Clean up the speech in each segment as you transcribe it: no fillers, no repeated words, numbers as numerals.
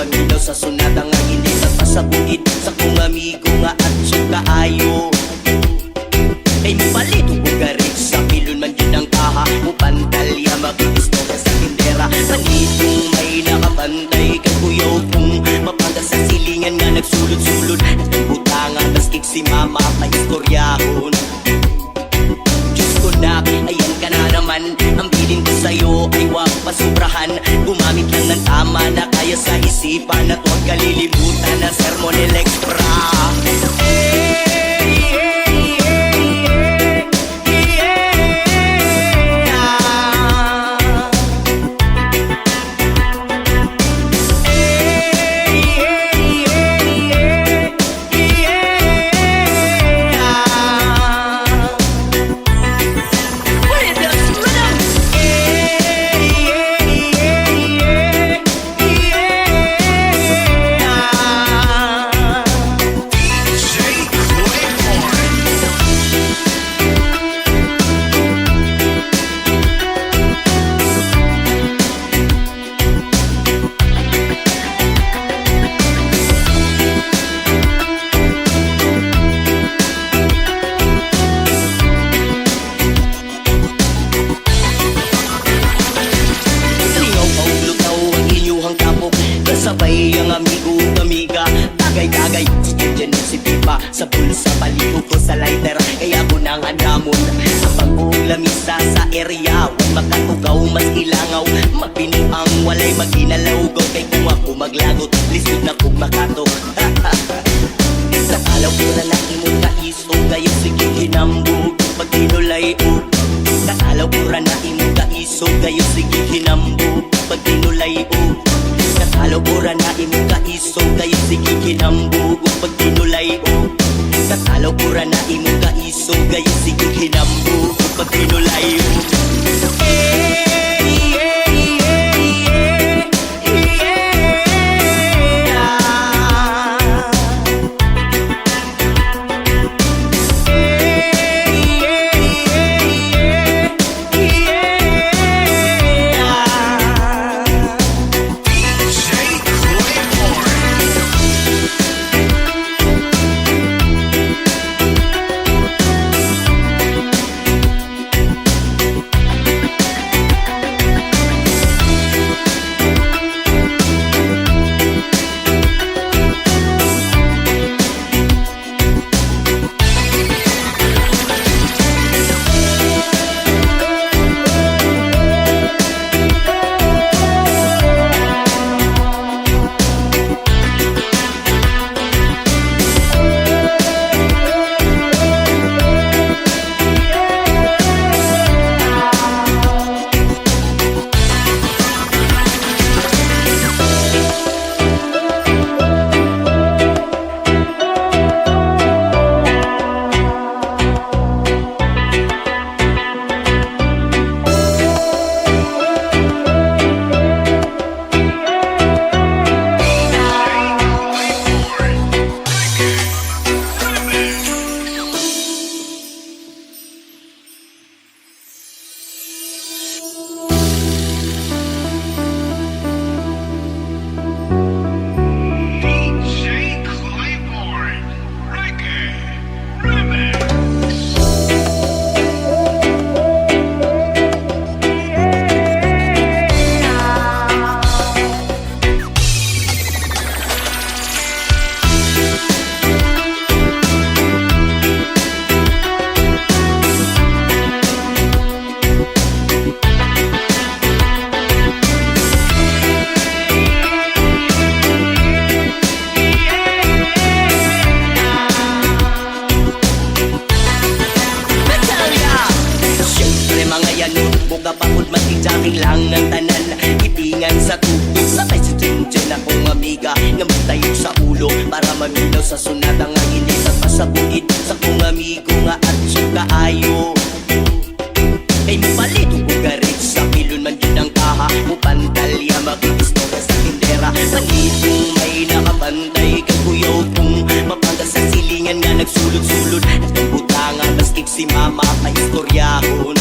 maminaw sa sunada nga hindi nagpasabuhid sa kong amigo nga at kaayo. Kay mupalit kung garit sa pilon man yun ang kaha mupantalya makikistorya sa tindera. Panitong may nakabantay kay kuyaw kung mapanda sa silingan nga nagsulod-sulod at ang butangan maskik si mama paistoryahon. Diyos ko na, ayan ka na naman. Ang bilin ko sa'yo ay wag pasubrahan. Gumamit lang ng tama na kaya sa isipan at huwag kalilimutan na sermon Electra. Sabay ang amigo amiga, tagay-tagay dyan si Pipa sa bulsa, palihog ko sa lighter, kaya ko nang andamon ang pag-uong lamisa sa area. Huwag makatugaw, mas ilangaw, mapinuang walay maginalawgaw. Kay kung ako maglagot, lisod na kong makato. Sa kalaw ko na imong kaiso, gayon sige hinambog pag tinulay o. Sa kalaw ko na imong kaiso, gayon sige hinambog pag tinulay o. Kataloburan na imong kaiso, kayo sige hinambog pag tinulay o. Kataloburan na imong kaiso, kayo sige hinambog pag tinulay o. Kapagod magkijaming lang ng tanan, itingan sa tubig, sabay si Jinjen akong amiga nga magtayo sa ulo para maminaw sa sunada nga hindi nagpasabuhid sa kong amigo nga at kaayo. Kay mupalit kung garit sa pilon man yun ang kaha mupantalya makikistorya sa tindera. Panitong may nakabantay kay kuyaw kung mapanda sa silingan nga nagsulod-sulod at ang butangan maskik si mama paistoryahon.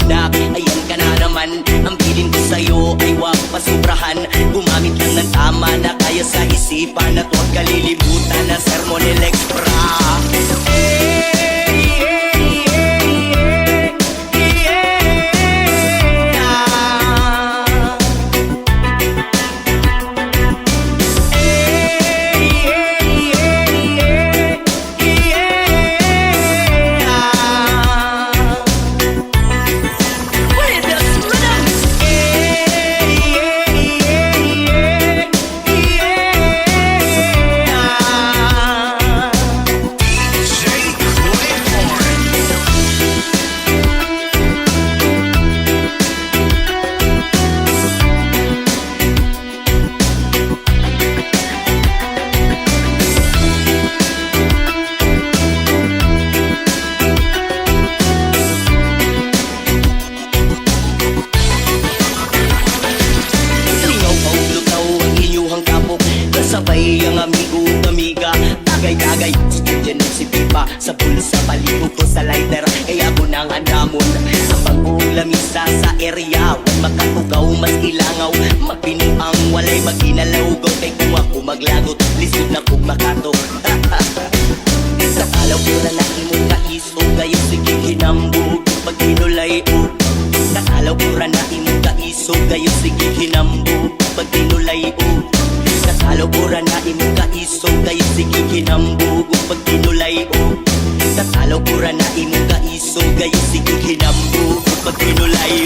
Ayan ka na naman, ang bilin ko sa'yo ay wag pasubrahan. kasiyahan. Gumamit lang ng tama na kaya sa isipan, at huwag kalilimutan ng sermon ni Lex Bra. Sabay ang amigo amiga, tagay-tagay dyan si Pipa, sa bulsa palibog ko sa lighter, kaya ko nang andamon. Ang bagong lamisa sa area, huwag makatugaw, mas ilangaw, magpinuang walay maginalawgaw. Kay kung ako maglagot, lisod na kong makato. Sa kalaw ko na naimong kaiso, gayon sige hinambog, pag tinulay o. Sa kalaw ko na naimong kaiso, gayon sige hinambog, pag tinulay o. Nakaloburan na imong kaiso, kayo sige kinambog pag tinulay o. Nakaloburan na imong kaiso, kayo sige kinambog pag tinulay